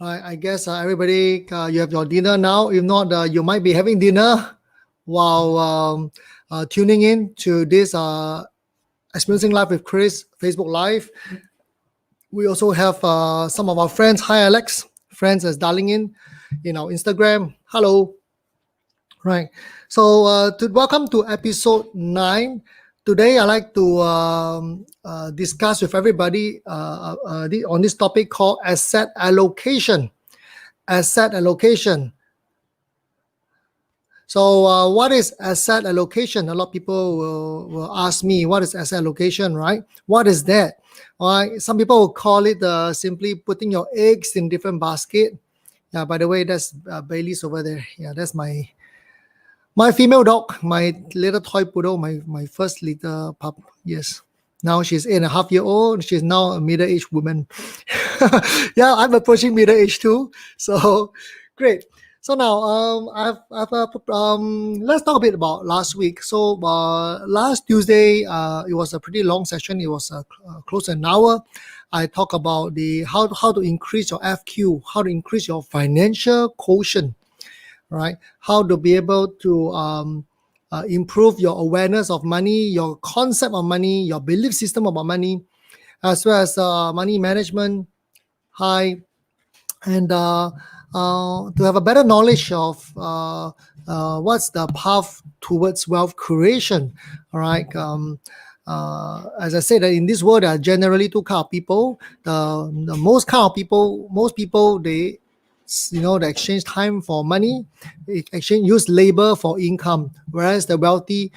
I guess everybody, you have your dinner now. If not, you might be having dinner while tuning in to this Experiencing Life with Chris Facebook Live. We also have some of our friends. Hi, Alex. Friends is dialing in our Instagram. Hello. Right. So, welcome to episode 9. Today, I'd like to discuss with everybody on this topic called asset allocation. Asset allocation. So, what is asset allocation? A lot of people will ask me, what is asset allocation, right? What is that? Some people will call it simply putting your eggs in different basket. Yeah, by the way, that's Bailey's over there. Yeah, that's my female dog, my little toy poodle, my first little pup. Yes. Now she's 8.5 years old. She's now a middle-aged woman. Yeah, I'm approaching middle age too. So great. So now, let's talk a bit about last week. So last Tuesday, it was a pretty long session. It was close to an hour. I talk about the how to increase your FQ, how to increase your financial quotient, right? How to be able to improve your awareness of money, your concept of money, your belief system about money, as well as money management. And to have a better knowledge of what's the path towards wealth creation. All right. As I said, that in this world, there are generally two kind of people. The most people, they exchange time for money, use labor for income, whereas the wealthy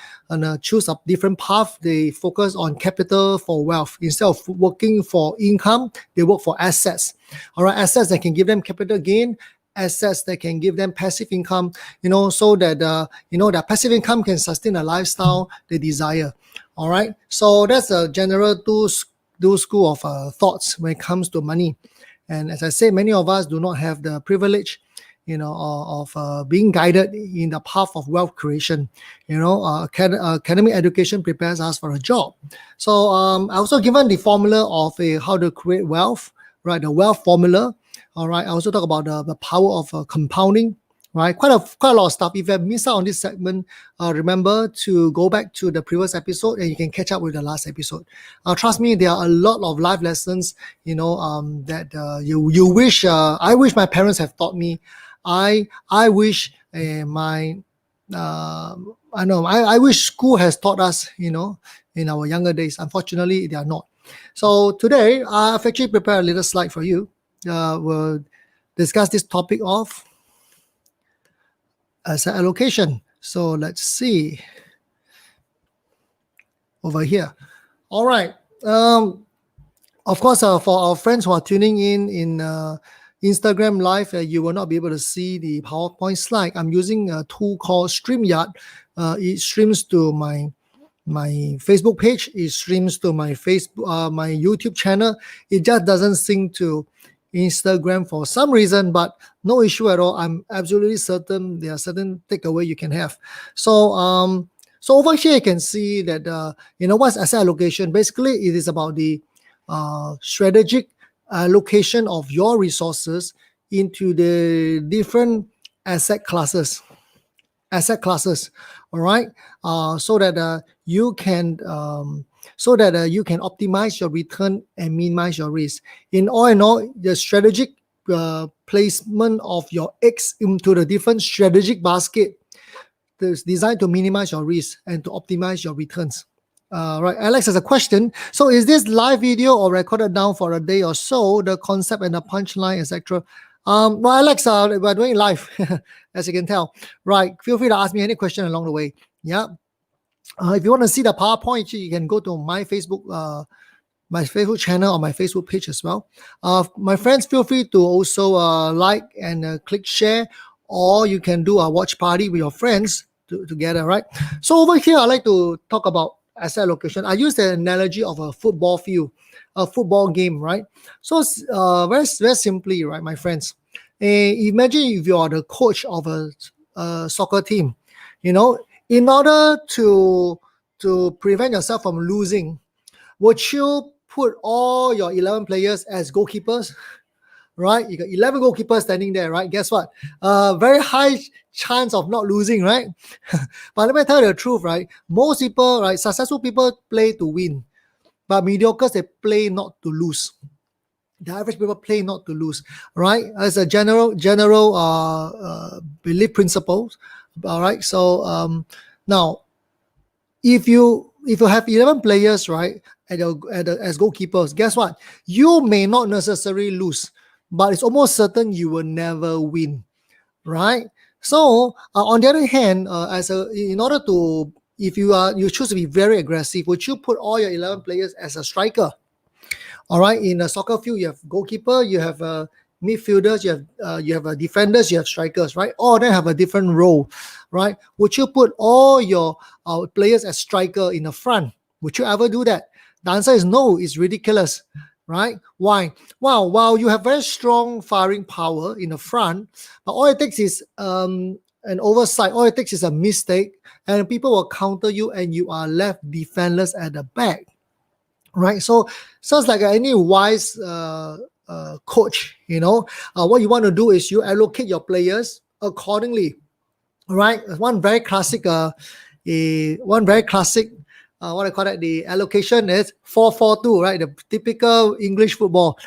choose a different path. They focus on capital for wealth. Instead of working for income, they work for assets. All right, assets that can give them capital gain, assets that can give them passive income, so that that passive income can sustain a lifestyle they desire. All right, so that's a general two school of thoughts when it comes to money. And as I said, many of us do not have the privilege, of being guided in the path of wealth creation. Academic education prepares us for a job. So I also given the formula of how to create wealth, right? The wealth formula. All right. I also talk about the power of compounding. Right, quite a lot of stuff. If you have missed out on this segment, remember to go back to the previous episode and you can catch up with the last episode. Trust me, there are a lot of life lessons, that you wish. I wish my parents have taught me. I wish I wish school has taught us, in our younger days. Unfortunately, they are not. So today, I've actually prepared a little slide for you. We'll discuss this topic of asset allocation. So let's see over here. All right. Of course, for our friends who are tuning in Instagram Live, you will not be able to see the PowerPoint slide. I'm using a tool called StreamYard. It streams to my Facebook page. It streams to my my YouTube channel. It just doesn't sync to Instagram for some reason, but no issue at all. I'm absolutely certain there are certain takeaway you can have. So over here you can see that what's asset allocation. Basically, it is about the strategic allocation of your resources into the different asset classes. All right, so that you can optimize your return and minimize your risk. In all, the strategic placement of your eggs into the different strategic basket is designed to minimize your risk and to optimize your returns. Right, Alex has a question. So is this live video or recorded down for a day or so? The concept and the punchline, etc. Well, Alex, we're doing live, as you can tell. Right, feel free to ask me any question along the way. Yeah. If you want to see the PowerPoint, you can go to my Facebook channel or my Facebook page as well. My friends, feel free to also like and click share, or you can do a watch party with your friends together, right? So over here, I like to talk about asset allocation. I use the analogy of a football field, a football game, right? So very simply, right, my friends, imagine if you are the coach of a soccer team, in order to prevent yourself from losing, would you put all your 11 players as goalkeepers? right? You got 11 goalkeepers standing there, right? Guess what? Very high chance of not losing, right? But let me tell you the truth, right? Most people, right, successful people play to win, but mediocres, they play not to lose. The average people play not to lose, right? As a general belief principles, all right? So now, if you have 11 players, right, as goalkeepers, guess what? You may not necessarily lose, but it's almost certain you will never win, right? So on the other hand, in order to, if you choose to be very aggressive, would you put all your 11 players as a striker? All right, in a soccer field, you have goalkeeper, you have midfielders, you have defenders, you have strikers, right? All of them have a different role, right? Would you put all your players as striker in the front? Would you ever do that? The answer is no. It's ridiculous, right? Why? Wow, while you have very strong firing power in the front, but all it takes is an oversight. All it takes is a mistake, and people will counter you, and you are left defenseless at the back. Right, so sounds like any wise coach, what you want to do is you allocate your players accordingly, right? One very classic what I call it, the allocation is 4-4-2, right? The typical English football.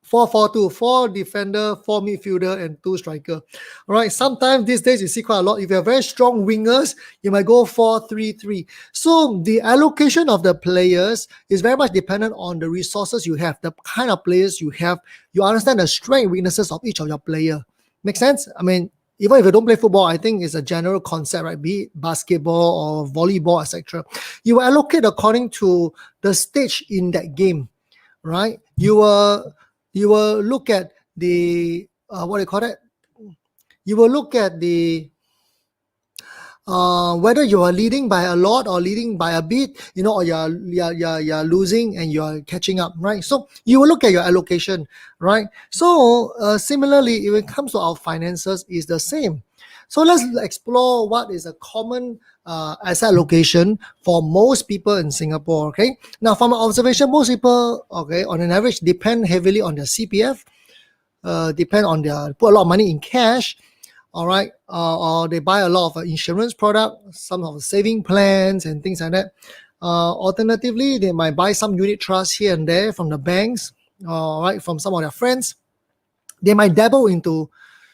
4-4-2, 4 defender, 4 midfielder, and 2 striker. All right. Sometimes these days you see quite a lot. If you have very strong wingers, you might go 4-3-3. So the allocation of the players is very much dependent on the resources you have, the kind of players you have. You understand the strength and weaknesses of each of your player. Make sense? I mean, even if you don't play football, I think it's a general concept, right? Be it basketball or volleyball, etc. You allocate according to the stage in that game, right? You will look at the what do you call it? You will look at the whether you are leading by a lot or leading by a bit, or you're losing and you're catching up, right? So you will look at your allocation, right? So similarly, when it comes to our finances, is the same. So let's explore what is a common asset allocation for most people in Singapore. Okay. Now, from my observation, most people, okay, on an average, depend heavily on their CPF, put a lot of money in cash. All right, or they buy a lot of insurance products, some of the saving plans and things like that. Alternatively, they might buy some unit trusts here and there from the banks, all right, from some of their friends. They might dabble into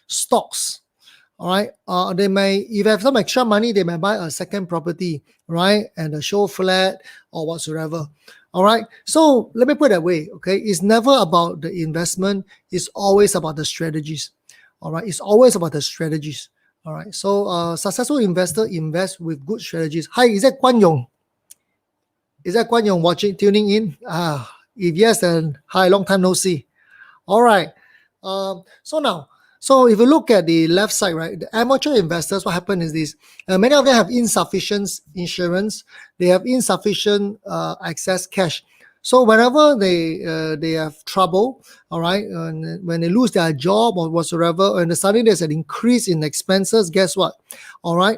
stocks. All right, they may, if they have some extra money, they might buy a second property, right, and a show flat or whatsoever. All right, so let me put it that way. Okay, it's never about the investment; it's always about the strategies. All right, it's always about the strategies. All right, so successful investor invest with good strategies. Hi, is that Guan Yong? Is that Guan Yong watching, tuning in? If yes, then hi, long time no see. All right, so if you look at the left side, right, the amateur investors, what happened is this. Many of them have insufficient insurance. They have insufficient excess cash. So whenever they have trouble, all right, and when they lose their job or whatsoever, and suddenly there's an increase in expenses, guess what? All right,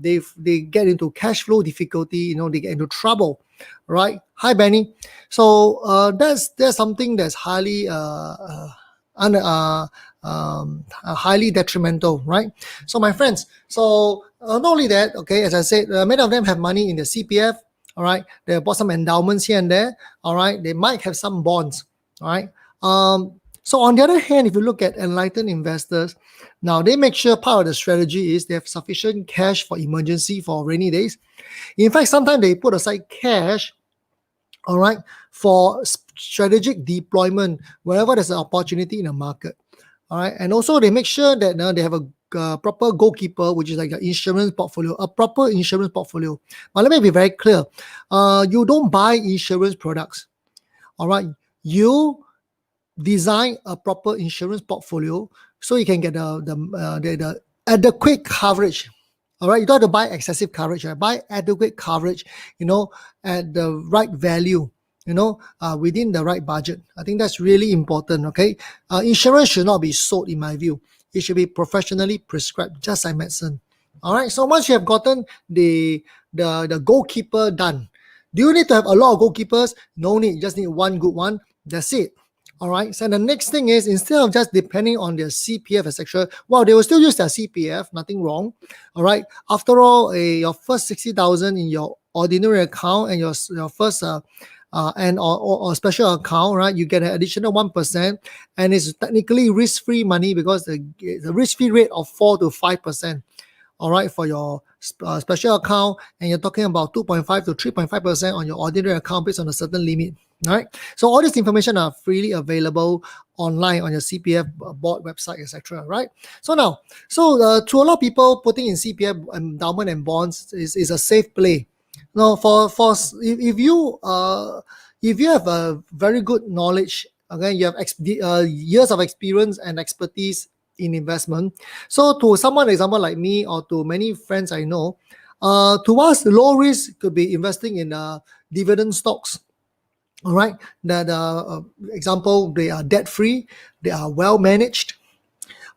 they get into cash flow difficulty. They get into trouble, right? Hi, Benny. So that's something that's highly highly detrimental, right? So my friends, so not only that, okay, as I said, many of them have money in the CPF. All right, they bought some endowments here and there. All right, they might have some bonds. All right. So on the other hand, if you look at enlightened investors, now they make sure part of the strategy is they have sufficient cash for emergency, for rainy days. In fact, sometimes they put aside cash, all right, for strategic deployment wherever there's an opportunity in the market. All right, and also they make sure that they have a proper goalkeeper, which is like an insurance portfolio, a proper insurance portfolio. But let me be very clear. You don't buy insurance products. All right. You design a proper insurance portfolio so you can get the adequate coverage. All right. You don't have to buy excessive coverage. Right? Buy adequate coverage, at the right value, within the right budget. I think that's really important. Okay. Insurance should not be sold, in my view. It should be professionally prescribed, just like medicine. All right. So once you have gotten the goalkeeper done, do you need to have a lot of goalkeepers? No need. You just need one good one. That's it. All right. So the next thing is, instead of just depending on their CPF, etc., well, they will still use their CPF. Nothing wrong. All right. After all, your first 60,000 in your ordinary account and your first or special account, right? You get an additional 1%, and it's technically risk-free money because the risk-free rate of 4 to 5%. All right, for your special account, and you're talking about 2.5 to 3.5% on your ordinary account based on a certain limit. All right, so all this information are freely available online on your CPF board website, etc. Right. So now, to a lot of people, putting in CPF endowment and bonds is a safe play. Now, if you have a very good knowledge, okay, you have years of experience and expertise in investment. So to someone, example like me, or to many friends I know, to us, low risk could be investing in dividend stocks. All right, that example, they are debt free, they are well managed,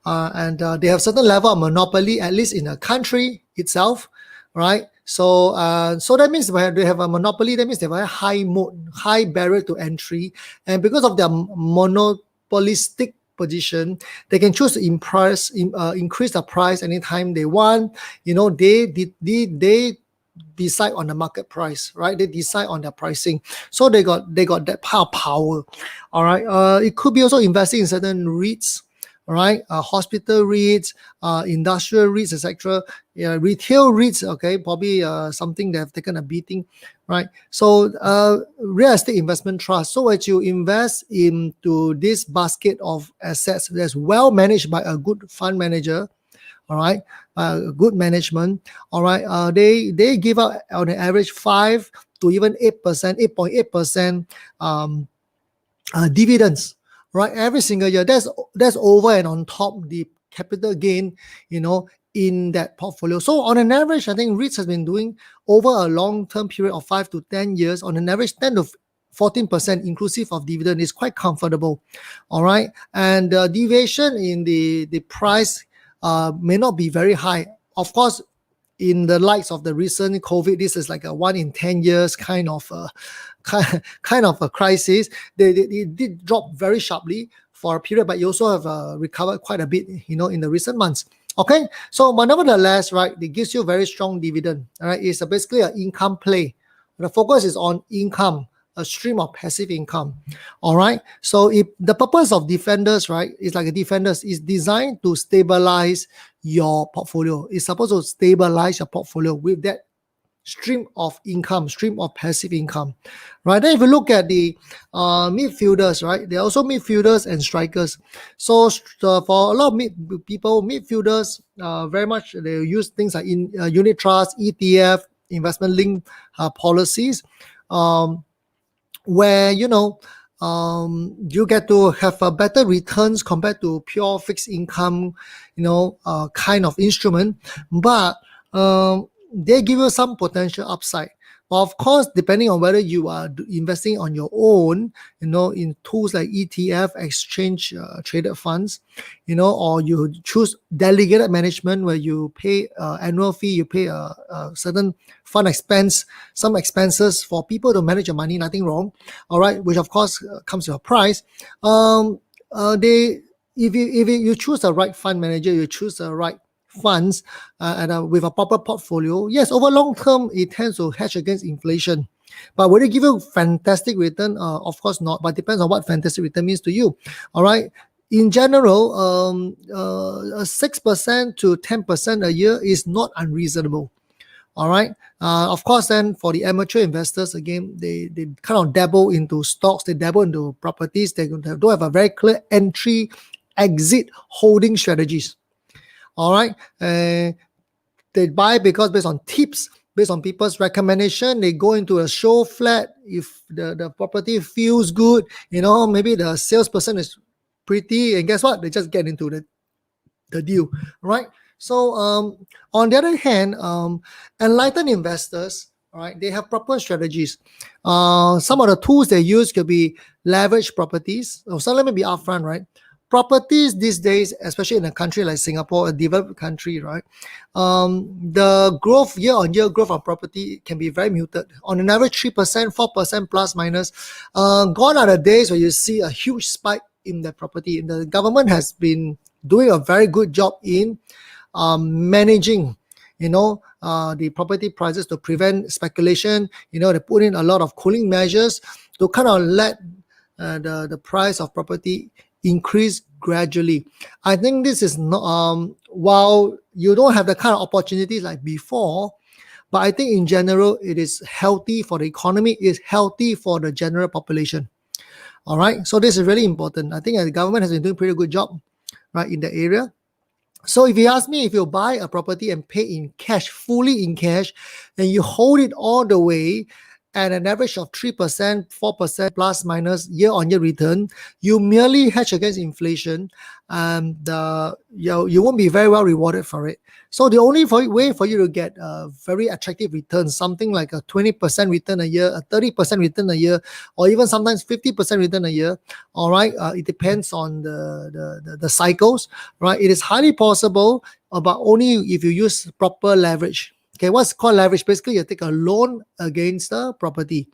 and they have certain level of monopoly, at least in the country itself, right? So that means when they have a monopoly, that means they have a high barrier to entry, and because of their monopolistic position, they can choose to increase the price anytime they want. They decide on the market price, right? They decide on their pricing, so they got that power. All right. It could be also investing in certain REITs. All right, hospital REITs, industrial REITs, etc. Retail REITs, okay, probably something that have taken a beating, right? So real estate investment trust. So as you invest into this basket of assets that's well managed by a good fund manager, all right, good management, all right, they give out on an average 5 to even 8%, 8.8% dividends, right, every single year. That's over and on top the capital gain, in that portfolio. So on an average, I think REITs has been doing over a long-term period of 5 to 10 years, on an average 10 to 14% inclusive of dividend is quite comfortable. All right, and the deviation in the price may not be very high. Of course, in the lights of the recent COVID, this is like a 1 in 10 years kind of a crisis. They did drop very sharply for a period, but you also have recovered quite a bit, in the recent months. Okay, so but nevertheless, right, it gives you very strong dividend. All right, it's basically an income play. The focus is on income, a stream of passive income. All right, so if the purpose of Defenders, right, is like a Defenders is designed to stabilize your portfolio. It's supposed to stabilize your portfolio with that stream of income, stream of passive income, right? Then if you look at the midfielders, right, they're also midfielders and strikers. So for a lot of midfielders, very much they use things like unit trust, ETF, investment linked policies, where you get to have a better returns compared to pure fixed income, kind of instrument, but they give you some potential upside. But of course, depending on whether you are investing on your own, in tools like ETF, exchange traded funds, or you choose delegated management where you pay annual fee, you pay a certain fund expense, some expenses for people to manage your money, nothing wrong. All right, which of course comes with a price. If you choose the right fund manager, you choose the right funds and with a proper portfolio, yes, over long term it tends to hedge against inflation. But will it give you fantastic return? Of course not, but depends on what fantastic return means to you. All right, in general, 6% to 10% a year is not unreasonable. All right, of course, then for the amateur investors, again, they kind of dabble into stocks, they dabble into properties, they don't have a very clear entry exit holding strategies. All right, they buy because based on tips, based on people's recommendation, they go into a show flat. If the property feels good, maybe the salesperson is pretty, and guess what? They just get into the deal, right? So on the other hand, enlightened investors, all right, they have proper strategies. Some of the tools they use could be leverage properties. So let me be upfront, right? properties these days, especially in a country like Singapore, a developed country, right? The growth, year-on-year growth of property can be very muted. On an average, 3%, 4% plus minus. Gone are the days where you see a huge spike in the property. The government has been doing a very good job in managing, the property prices to prevent speculation. They put in a lot of cooling measures to kind of let the price of property increase gradually. I think this is not, while you don't have the kind of opportunities like before, but I think in general it is healthy for the economy, it's healthy for the general population. All right, so this is really important. I think the government has been doing a pretty good job, right, in the area. So if you ask me, if you buy a property and pay in cash, fully in cash, and you hold it all the way at an average of 3%, 4% plus minus year-on-year return, you merely hedge against inflation, and you won't be very well rewarded for it. So the only way for you to get a very attractive return, something like a 20% return a year, a 30% return a year, or even sometimes 50% return a year, all right, it depends on the cycles, right? It is highly possible, but only if you use proper leverage. Okay, what's called leverage? Basically, you take a loan against the property.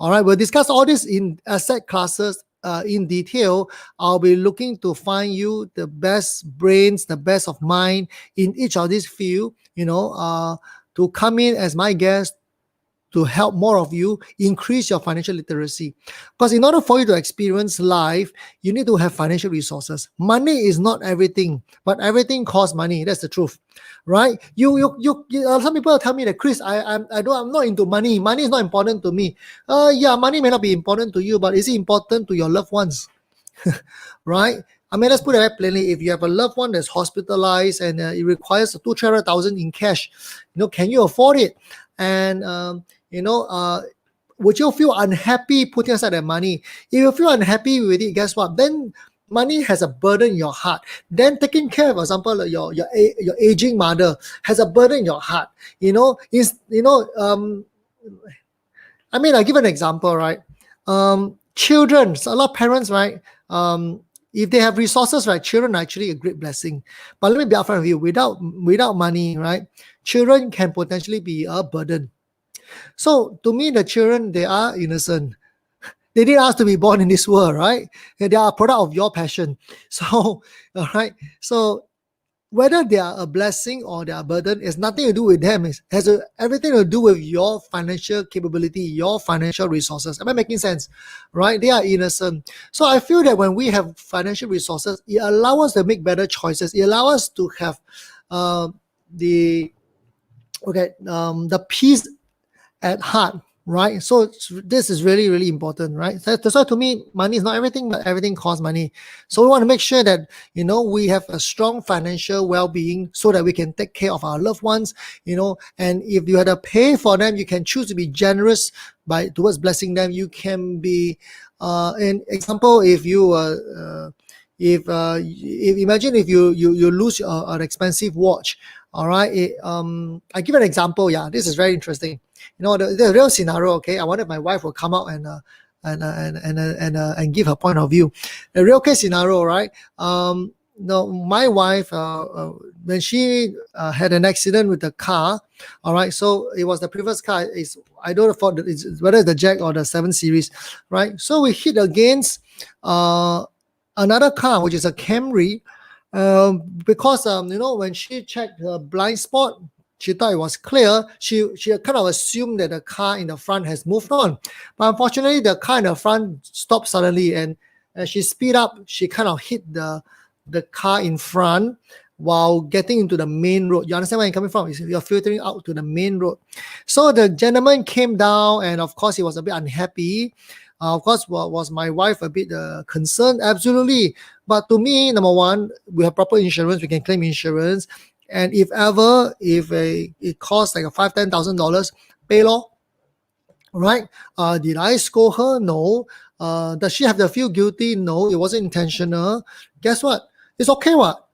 All right, we'll discuss all this in asset classes in detail. I'll be looking to find you the best brains, the best of mind in each of these field, to come in as my guest to help more of you increase your financial literacy. Because in order for you to experience life, you need to have financial resources. Money is not everything, but everything costs money. That's the truth, right? Some people tell me that, Chris, I'm not into money. Money is not important to me. Yeah, money may not be important to you, but is it important to your loved ones? Right? I mean, let's put it very plainly. If you have a loved one that's hospitalized and it requires 200,000 in cash, can you afford it? And would you feel unhappy putting aside that money? If you feel unhappy with it, guess what? Then money has a burden in your heart. Then taking care of, for example, your aging mother has a burden in your heart. I mean, I'll give an example, right? Children, a lot of parents, right? If they have resources, right, children are actually a great blessing. But let me be upfront with you, without money, right, children can potentially be a burden. So to me, the children, they are innocent. They didn't ask to be born in this world, right? They are a product of your passion. So, all right. So whether they are a blessing or they are a burden, has nothing to do with them. It has everything to do with your financial capability, your financial resources. Am I making sense? Right? They are innocent. So I feel that when we have financial resources, it allows us to make better choices. It allows us to have the peace at heart, right? So this is really, really important, right? That's why to me, money is not everything, but everything costs money. So we want to make sure that, we have a strong financial well-being so that we can take care of our loved ones, and if you had to pay for them, you can choose to be generous towards blessing them. You can be, an example, if you if imagine if you lose an expensive watch, all right. I give an example. Yeah, this is very interesting. The real scenario. Okay, I wanted my wife will come out and give her point of view. The real case scenario, right? My wife, when she had an accident with the car, all right. So it was the previous car. I don't know whether it's the Jack or the 7 Series, right? So we hit against another car, which is a Camry. Because when she checked her blind spot, she thought it was clear. She kind of assumed that the car in the front has moved on, but unfortunately the car in the front stopped suddenly, and as she speed up, she kind of hit the car in front while getting into the main road. You understand where I'm coming from? You're filtering out to the main road. So the gentleman came down, and of course he was a bit unhappy. Of course, was my wife a bit concerned? Absolutely. But to me, number one, we have proper insurance. We can claim insurance. And if it costs like $5,000-$10,000, pay law. Right? Did I scold her? No. Does she have to feel guilty? No, it wasn't intentional. Guess what? It's okay, what?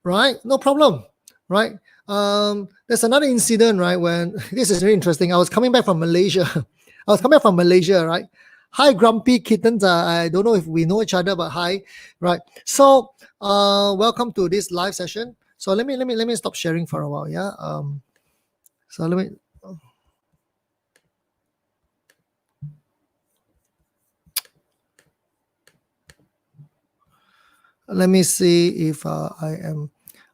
Right? No problem. Right? There's another incident, right? When this is very interesting. I was coming back from Malaysia. Right? Hi, grumpy kittens. I don't know if we know each other, but hi. Right. So, welcome to this live session. So let me stop sharing for a while. Yeah. So let me see if I am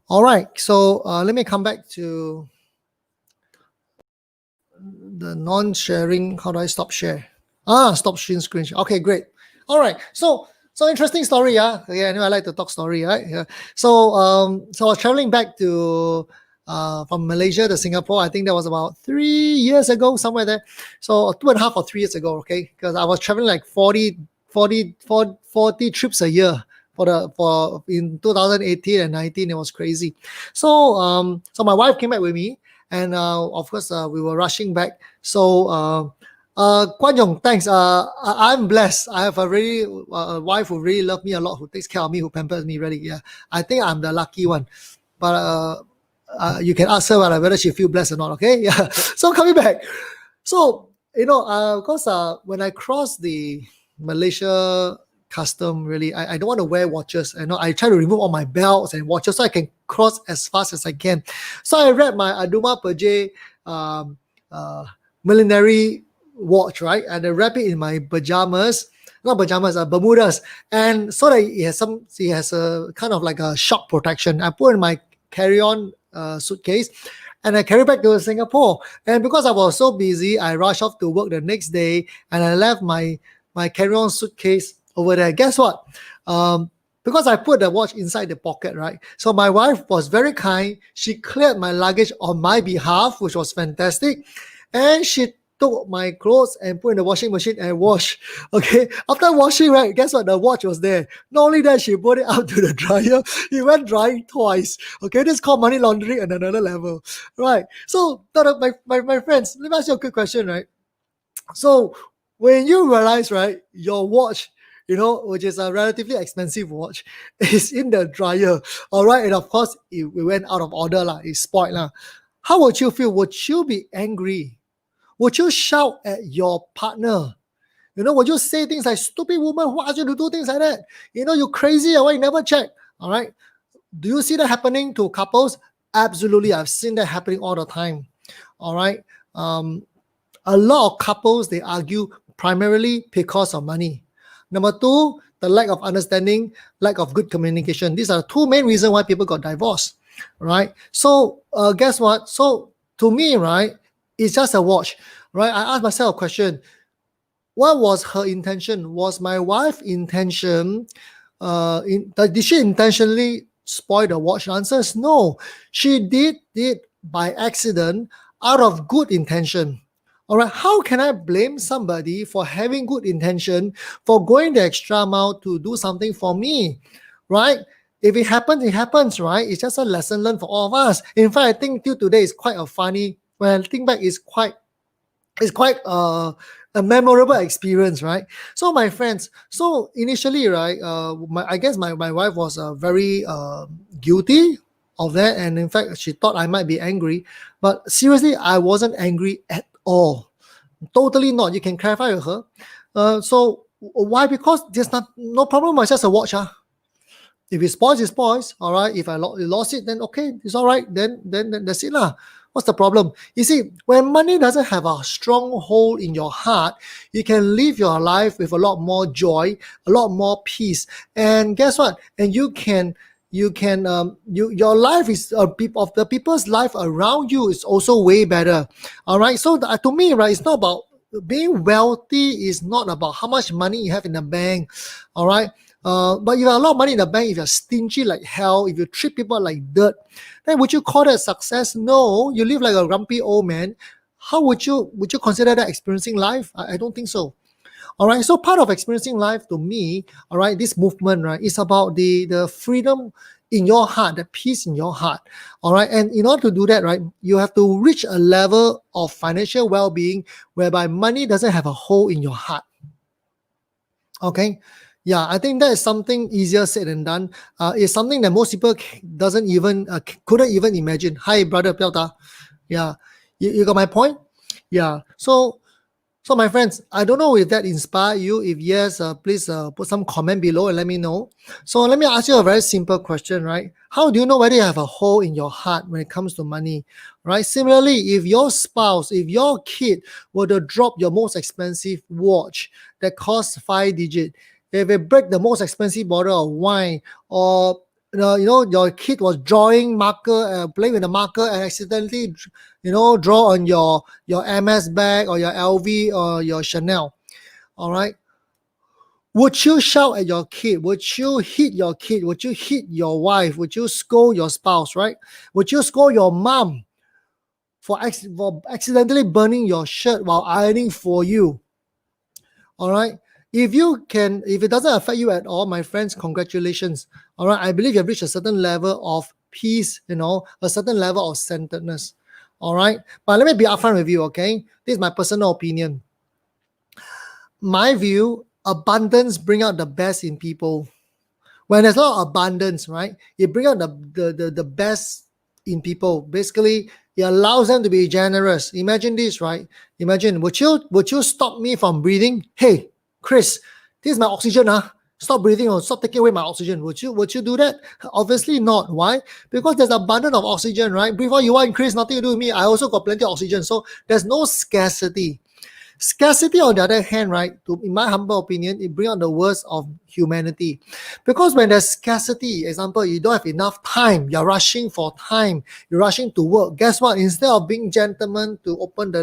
all right. So let me come back to the non-sharing. How do I stop share? Stop sharing screen share. Okay, great. All right. So interesting story. Yeah. I know I like to talk story. Right. Yeah. So I was traveling back to from Malaysia to Singapore. I think that was about 3 years ago, somewhere there. So 2.5 or 3 years ago. Okay, because I was traveling like 40 trips a year for in 2018 and 19. It was crazy. So my wife came back with me, and of course we were rushing back. So Guan Yong, thanks. I'm blessed. I have a really a wife who really loves me a lot, who takes care of me, who pampers me really. Yeah, I think I'm the lucky one. But you can ask her whether she feel blessed or not. Okay, yeah. So coming back, so because when I cross the Malaysia custom, really, I don't want to wear watches. I try to remove all my belts and watches so I can cross as fast as I can. So I read my Aduma Perje millenary watch, right? And I wrap it in my pajamas, not pajamas, Bermudas, and so that it has a kind of like a shock protection. I put in my carry-on suitcase, and I carry back to Singapore. And because I was so busy, I rushed off to work the next day, and I left my carry-on suitcase over there. Guess what? Because I put the watch inside the pocket, right? So my wife was very kind. She cleared my luggage on my behalf, which was fantastic. And she took my clothes and put in the washing machine and wash. Okay. After washing, right, guess what? The watch was there. Not only that, she put it out to the dryer. It went drying twice. Okay. This is called money laundering at another level. Right. So, my friends, let me ask you a quick question, right? So when you realize, right, your watch, which is a relatively expensive watch, is in the dryer, all right, and of course it went out of order, it's spoiled. How would you feel? Would you be angry? Would you shout at your partner? Would you say things like, stupid woman, who asked you to do things like that? You crazy, why you never check? All right. Do you see that happening to couples? Absolutely. I've seen that happening all the time. All right. A lot of couples, they argue primarily because of money. Number two, the lack of understanding, lack of good communication. These are the two main reasons why people got divorced, right? So guess what? So to me, right, it's just a watch, right? I asked myself a question. What was her intention? Was my wife's intention, did she intentionally spoil the watch? The answer is no. She did it by accident out of good intention. All right, how can I blame somebody for having good intention, for going the extra mile to do something for me, right? If it happens, it happens, right? It's just a lesson learned for all of us. In fact, I think till today is quite a funny. When I think back, it's quite a memorable experience, right? So my friends, so initially, right, I guess my wife was very guilty of that, and in fact, she thought I might be angry, but seriously, I wasn't angry at all. Totally not. You can clarify with her. So why? Because there's no problem. It's just a watch. If it spoils, it spoils. All right. If I lost it, then okay, it's all right. Then that's it lah. What's the problem? You see, when money doesn't have a strong hold in your heart, you can live your life with a lot more joy, a lot more peace. And guess what? And your life is of the people's life around you is also way better. All right. So to me, right, it's not about being wealthy. Is not about how much money you have in the bank. All right. But if you have a lot of money in the bank, if you're stingy like hell, if you treat people like dirt, then would you call that success? No, you live like a grumpy old man. How would you consider that experiencing life? I don't think so. All right. So part of experiencing life to me, all right, this movement, right, is about the freedom in your heart, the peace in your heart. All right. And in order to do that, right, you have to reach a level of financial well-being whereby money doesn't have a hole in your heart. Okay. Yeah, I think that is something easier said than done. It's something that most people couldn't even imagine. Hi, brother Piao Ta. Yeah, you got my point. Yeah. So So, my friends, I don't know if that inspire you. If yes, please put some comment below and let me know. So, let me ask you a very simple question, right? How do you know whether you have a hole in your heart when it comes to money, right? Similarly, if your spouse, if your kid were to drop your most expensive watch that costs 5 digit, if they break the most expensive bottle of wine, or your kid was drawing marker, playing with a marker and accidentally draw on your MS bag or your LV or your Chanel. All right. Would you shout at your kid? Would you hit your kid? Would you hit your wife? Would you scold your spouse? Right? Would you scold your mom for accidentally burning your shirt while ironing for you? All right. If it doesn't affect you at all, my friends, congratulations. All right. I believe you have reached a certain level of peace, a certain level of centeredness. All right. But let me be upfront with you, okay? This is my personal opinion. My view, abundance bring out the best in people. When there's a lot of abundance, right? It brings out the best in people. Basically, it allows them to be generous. Imagine this, right? Imagine, would you stop me from breathing? Hey, Chris, this is my oxygen, huh? Stop breathing or stop taking away my oxygen. Would you do that? Obviously not. Why? Because there's abundance of oxygen, right? Breathe all you want, Chris, nothing to do with me. I also got plenty of oxygen. So there's no scarcity. Scarcity, on the other hand, right, in my humble opinion, it brings out the worst of humanity. Because when there's scarcity, example, you don't have enough time, you're rushing for time, you're rushing to work. Guess what? Instead of being gentlemen to open the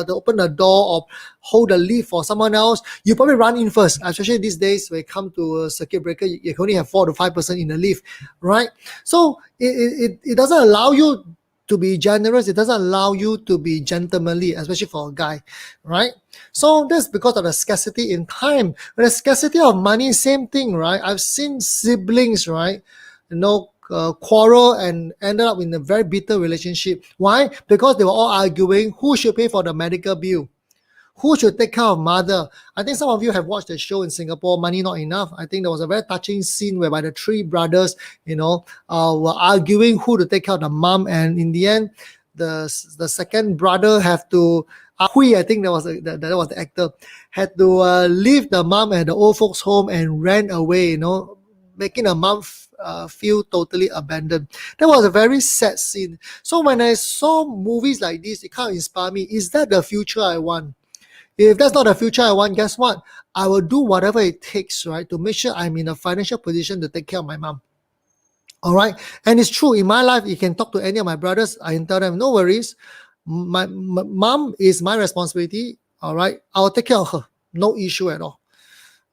to open the door or hold the lift for someone else, you probably run in first. Especially these days, when it comes to a circuit breaker, you can only have 4 to 5% in the lift, right? So it doesn't allow you to be generous. It doesn't allow you to be gentlemanly, especially for a guy, right? So that's because of the scarcity in time. When the scarcity of money, same thing, right? I've seen siblings, right, quarrel and ended up in a very bitter relationship. Why? Because they were all arguing who should pay for the medical bill. Who should take care of mother? I think some of you have watched the show in Singapore, Money Not Enough. I think there was a very touching scene whereby the 3 brothers, were arguing who to take care of the mom, and in the end, the second brother have to, Hui, I think that was the actor, had to leave the mom at the old folks' home and ran away. Making the mom feel totally abandoned. That was a very sad scene. So when I saw movies like this, it kind of inspired me. Is that the future I want? If that's not the future I want, guess what? I will do whatever it takes, right, to make sure I'm in a financial position to take care of my mom. All right. And it's true. In my life, you can talk to any of my brothers. I can tell them, no worries. My mom is my responsibility. All right. I'll take care of her. No issue at all.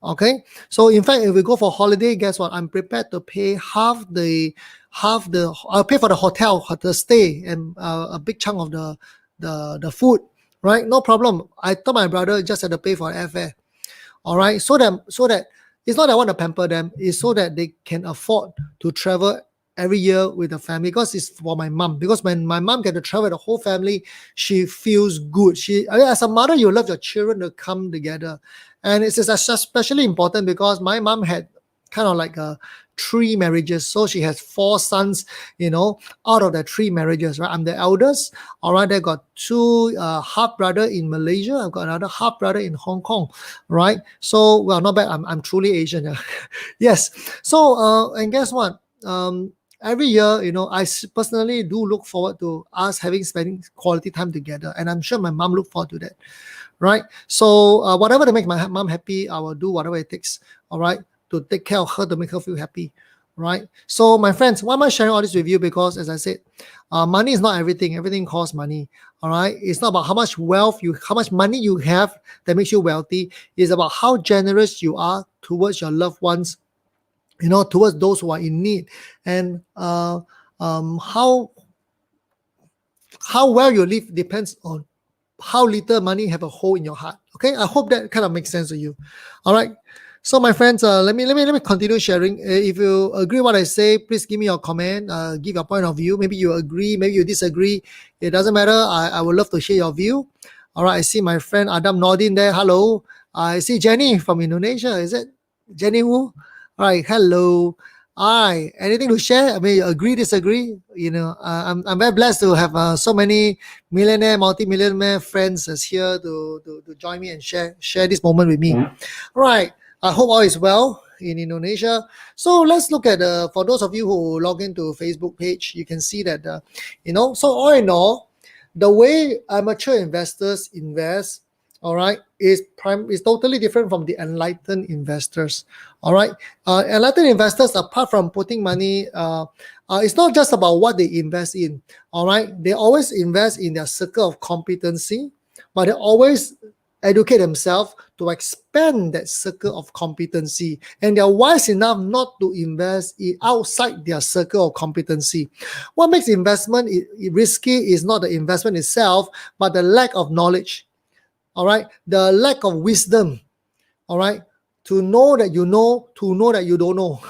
Okay. So in fact, if we go for holiday, guess what? I'm prepared to pay I'll pay for the hotel, the stay, and a big chunk of the food. Right, no problem. I told my brother just had to pay for airfare. All right, so that it's not that I want to pamper them. It's so that they can afford to travel every year with the family, because it's for my mom. Because when my mom get to travel with the whole family, she feels good. As a mother, you love your children to come together, and it's especially important because my mom had kind of like 3 marriages. So she has 4 sons, out of the 3 marriages, right? I'm the eldest. All right, they got 2 half brother in Malaysia. I've got another half brother in Hong Kong, right? So, well, not bad. I'm truly Asian. Yes. So, and guess what? Every year, I personally do look forward to us spending quality time together. And I'm sure my mom look forward to that, right? So, whatever to make my mom happy, I will do whatever it takes, all right, to take care of her, to make her feel happy, right? So my friends, why am I sharing all this with you? Because as I said, money is not everything. Everything costs money, all right? It's not about how much money you have that makes you wealthy. It's about how generous you are towards your loved ones, towards those who are in need, and how well you live depends on how little money have a hole in your heart. Okay, I hope that kind of makes sense to you. All right. So my friends, let me continue sharing. If you agree what I say, please give me your comment. Give your point of view. Maybe you agree, maybe you disagree. It doesn't matter. I would love to hear your view. All right, I see my friend Adam Nordin there. Hello. I see Jenny from Indonesia. Is it Jenny Wu? All right, hello. Anything to share? I mean, agree, disagree? I'm very blessed to have so many millionaire, multi-millionaire friends as here to join me and share this moment with me. Right. I hope all is well in Indonesia. So let's look at for those of you who log into Facebook page, you can see that so all in all, the way amateur investors invest, all right, is totally different from the enlightened investors. All right, enlightened investors, apart from putting money, it's not just about what they invest in. All right, they always invest in their circle of competency, but they always educate themselves to expand that circle of competency, and they're wise enough not to invest outside their circle of competency. What makes investment risky is not the investment itself, but the lack of knowledge. All right, the lack of wisdom. All right, to know that you know, to know that you don't know.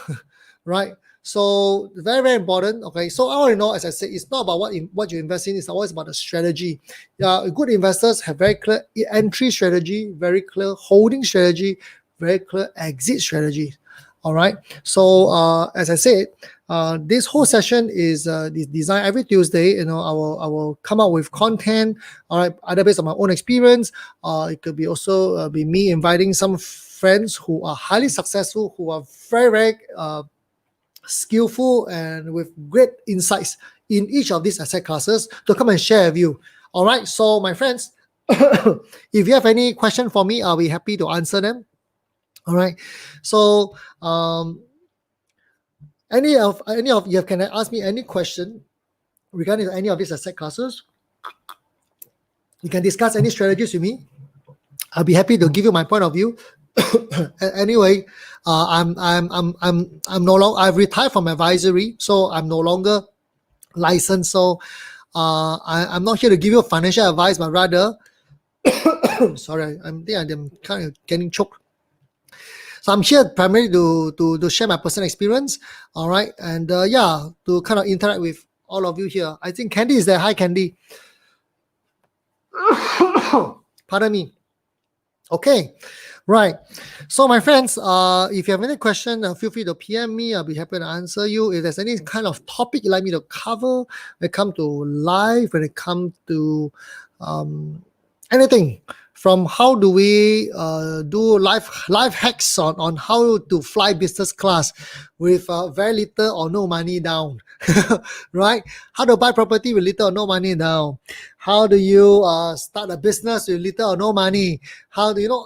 Right, so very, very important. Okay, so all in all, as I said, it's not about what you invest in, it's always about the strategy. Good investors have very clear entry strategy, very clear holding strategy, very clear exit strategy. All right, so as I said, this whole session is designed every Tuesday. I will come up with content. All right, either based on my own experience. It could be also be me inviting some friends who are highly successful, who are very, very skillful and with great insights in each of these asset classes to come and share with you. All right, so my friends, if you have any question for me, I'll be happy to answer them. All right, so any of you can ask me any question regarding any of these asset classes. You can discuss any strategies with me. I'll be happy to give you my point of view. Anyway, I'm no longer, I've retired from advisory, so I'm no longer licensed. So I'm not here to give you financial advice, but rather, sorry, I'm kind of getting choked. So I'm here primarily to share my personal experience, all right, and to kind of interact with all of you here. I think Candy is there. Hi, Candy. Pardon me. Okay, right. So my friends, if you have any question, feel free to PM me. I'll be happy to answer you. If there's any kind of topic you'd like me to cover, when it comes to life, when it comes to anything, from how do we do life hacks on how to fly business class with very little or no money down, right? How to buy property with little or no money down? How do you start a business with little or no money? How do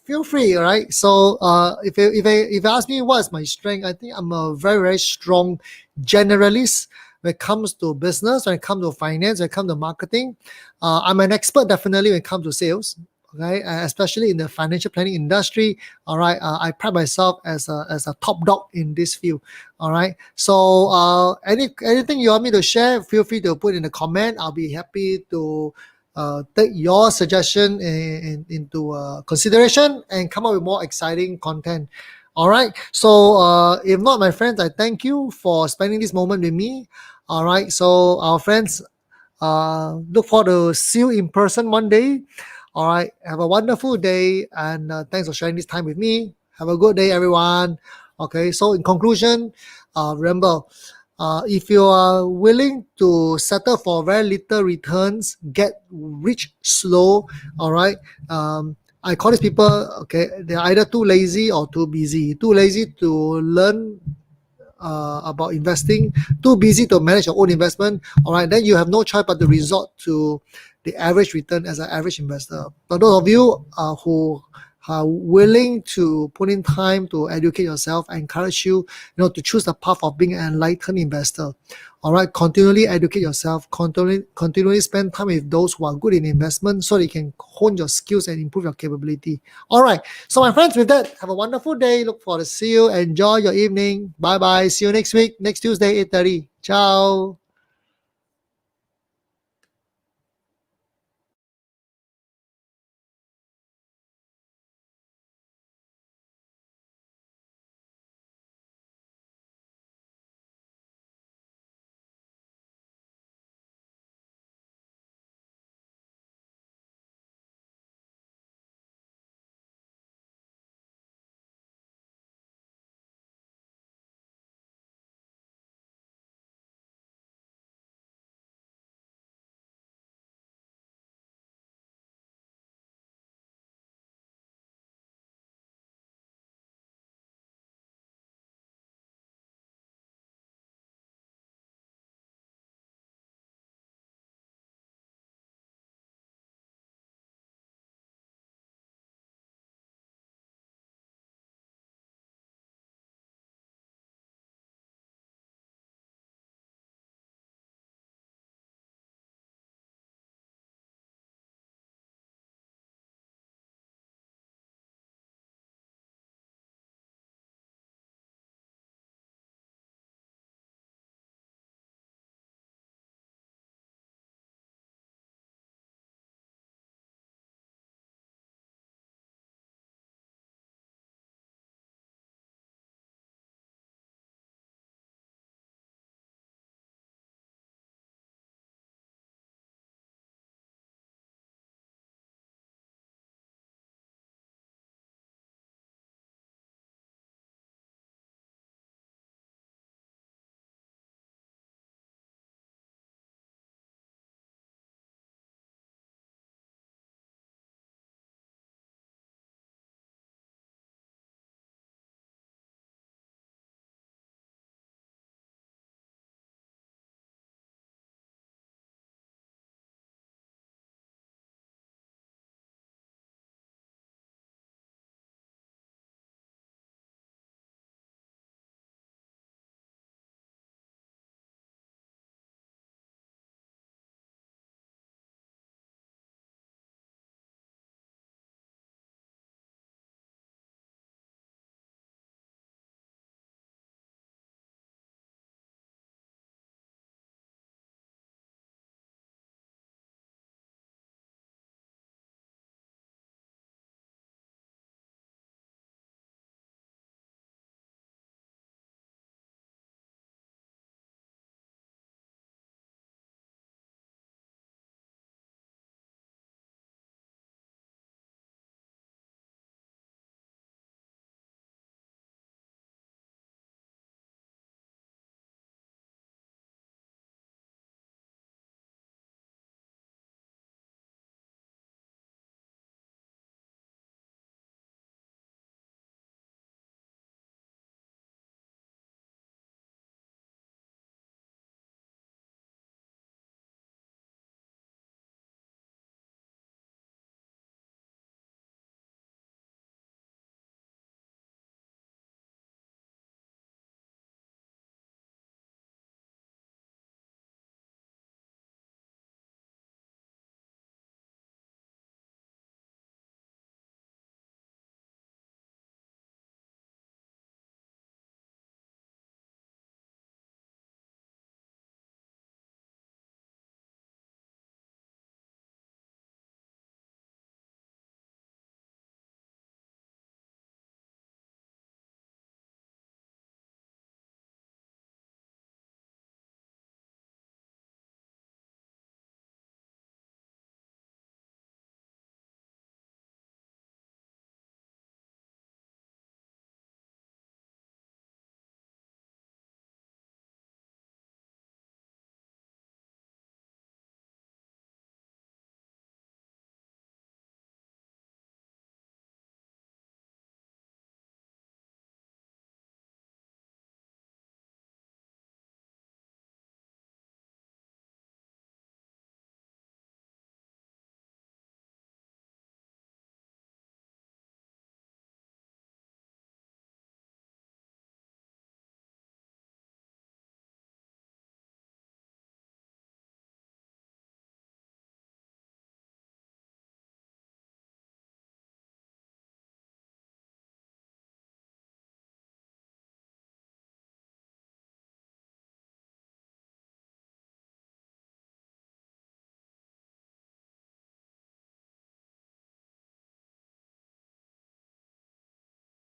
feel free, right? So if you ask me what's my strength, I think I'm a very, very strong generalist when it comes to business, when it comes to finance, when it comes to marketing. I'm an expert definitely when it comes to sales, okay, especially in the financial planning industry. All right, I pride myself as a top dog in this field. All right, so anything you want me to share, feel free to put in the comment. I'll be happy to take your suggestion into consideration and come up with more exciting content. All right, so if not, my friends, I thank you for spending this moment with me. All right, so our friends, look forward to see you in person one day. All right, have a wonderful day, and thanks for sharing this time with me. Have a good day, everyone. Okay, so in conclusion, remember, if you are willing to settle for very little returns, get rich slow. All right, I call these people, okay, they're either too lazy or too busy. Too lazy to learn about investing, too busy to manage your own investment. All right, then you have no choice but to resort to the average return as an average investor. But those of you who are willing to put in time to educate yourself, I encourage you, to choose the path of being an enlightened investor. All right, continually educate yourself, continually spend time with those who are good in investment so that you can hone your skills and improve your capability. All right, so my friends, with that, have a wonderful day. Look forward to see you. Enjoy your evening. Bye-bye. See you next week, next Tuesday, 8:30. Ciao.